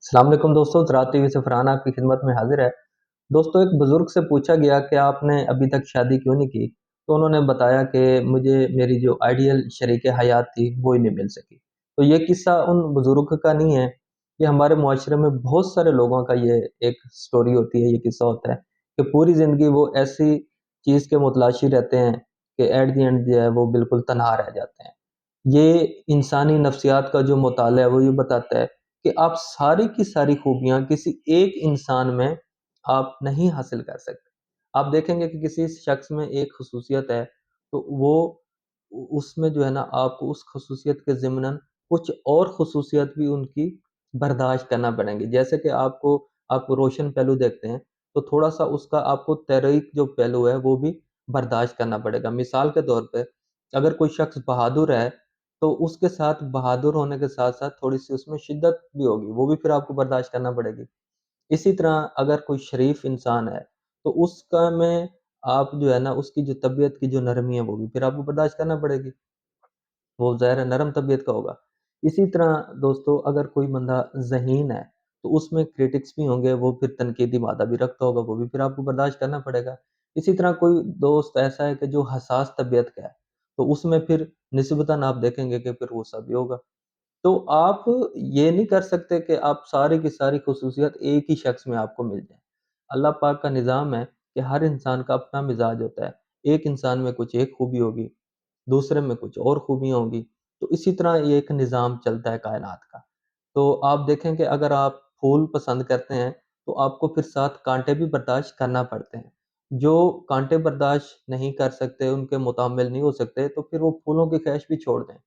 अस्सलाम वालेकुम दोस्तों, ज़राअत टीवी से फरहान आपकी खिदमत में हाजिर है। दोस्तों, एक बुज़ुर्ग से पूछा गया कि आपने अभी तक शादी क्यों नहीं की? तो उन्होंने बताया कि मुझे मेरी जो आइडियल शरीके हयात थी, वो ही नहीं मिल सकी। तो ये किस्सा उन बुज़ुर्ग का नहीं है, ये हमारे मुआशरे में बहुत सारे लोगों का ये एक स्टोरी होती है, ये किस्सा होता है कि पूरी ज़िंदगी वो ऐसी चीज़ के मुतलाशी रहते हैं कि एट द एंड जो है वो बिल्कुल तन्हा रह जाते हैं। ये इंसानी नफ्सियात का जो मुताला है वो ये बताता है कि आप सारी की सारी खूबियाँ किसी एक इंसान में आप नहीं हासिल कर सकते। आप देखेंगे कि किसी शख्स में एक ख़ुसूसियत है, तो वो उसमें जो है ना आपको उस ख़ुसूसियत के ज़िम्नन कुछ और ख़ुसूसियत भी उनकी बर्दाश्त करना पड़ेंगी। जैसे कि आप रोशन पहलू देखते हैं, तो थोड़ा-सा उसका आपको तरीक जो पहलू है वो भी बर्दाश्त करना पड़ेगा। मिसाल के तौर पे अगर कोई शख्स बहादुर है, तो उसके साथ बहादुर होने के साथ-साथ थोड़ी-सी उसमें शिद्दत भी होगी, वो भी फिर आपको बर्दाश्त करना पड़ेगी। इसी तरह अगर कोई शरीफ इंसान है, तो उसका में आप जो है ना उसकी जो तबीयत की जो नरमी है, वो भी फिर आपको बर्दाश्त करना पड़ेगी। वो ज़ाहिर है नरम तबीयत का होगा। इसी तरह दोस्तों अगर कोई बंदा ज़हीन है, तो उसमें क्रिटिक्स भी होंगे, वो फिर तनकीदी मादा भी रखता होगा, वो भी फिर आपको बर्दाश्त करना पड़ेगा। इसी तरह कोई दोस्त ऐसा है कि जो हसास तबीयत का है, तो उसमें फिर निस्बतन आप देखेंगे कि फिर गुस्सा भी होगा। तो आप ये नहीं कर सकते कि आप सारी की सारी ख़ुसूसियत एक ही शख़्स में आपको मिल जाए। अल्लाह पाक का निज़ाम है कि हर इंसान का अपना मिज़ाज होता है। एक इंसान में कुछ एक खूबी होगी, दूसरे में कुछ और खूबियाँ होंगी। तो इसी तरह ये एक निज़ाम चलता है कायनात का। तो आप देखें कि अगर आप फूल पसंद करते हैं, तो आपको फिर साथ काँटे भी बर्दाश्त करना पड़ते हैं। जो काँटे बर्दाश्त नहीं कर सकते, उनके मुतामिल नहीं हो सकते, तो फिर वो फूलों की ख़्वाहिश भी छोड़ दें।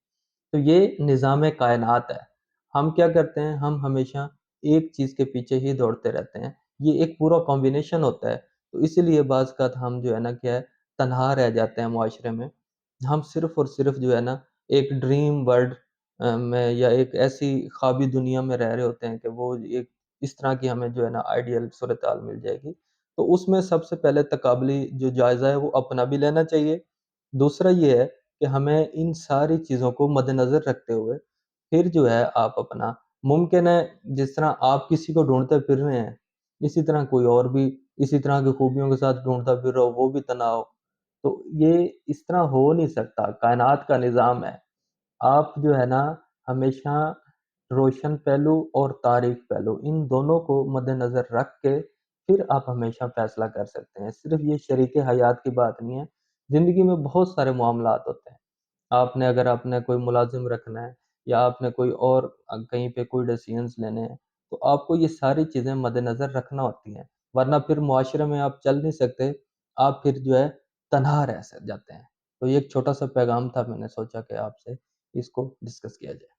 तो ये निज़ाम कायनात है। हम क्या करते हैं, हम हमेशा एक चीज़ के पीछे ही दौड़ते रहते हैं। ये एक पूरा कॉम्बिनेशन होता है, तो इसीलिए बाज़-औक़ात हम जो है ना क्या है, तन्हा रह जाते हैं मुआशरे में। हम सिर्फ़ और सिर्फ़ जो है ना एक ड्रीम वर्ल्ड में या एक ऐसी ख़्वाबी दुनिया में रह रहे होते हैं कि वो एक इस तरह की हमें जो है ना आइडियल सूरत-हाल मिल जाएगी। तो उसमें सबसे पहले तकाबली जो जायज़ा है वो अपना भी लेना चाहिए। दूसरा ये है कि हमें इन सारी चीज़ों को मद्देनज़र रखते हुए फिर जो है आप अपना मुमकिन है जिस तरह आप किसी को ढूँढते फिर रहे हैं, इसी तरह कोई और भी इसी तरह की खूबियों के साथ ढूँढता फिर रहा हो, वो भी तन्हा हो। तो ये इस तरह हो नहीं सकता, कायनात का निज़ाम है। आप जो है ना हमेशा रोशन पहलू और तारीक पहलू इन दोनों को मद्देनज़र रख के फिर आप हमेशा फ़ैसला कर सकते हैं। सिर्फ़ ये शरीके हयात की बात नहीं है, ज़िंदगी में बहुत सारे मामलात होते हैं। आपने कोई मुलाज़िम रखना है या आपने कोई और कहीं पे कोई डिसीज़न्स लेने हैं, तो आपको ये सारी चीज़ें मद्देनज़र रखना होती हैं, वरना फिर मुआशरे में आप चल नहीं सकते, आप फिर जो है तन्हा रह स जाते हैं। तो ये एक छोटा-सा पैगाम था, मैंने सोचा कि आपसे इसको डिस्कस किया जाए।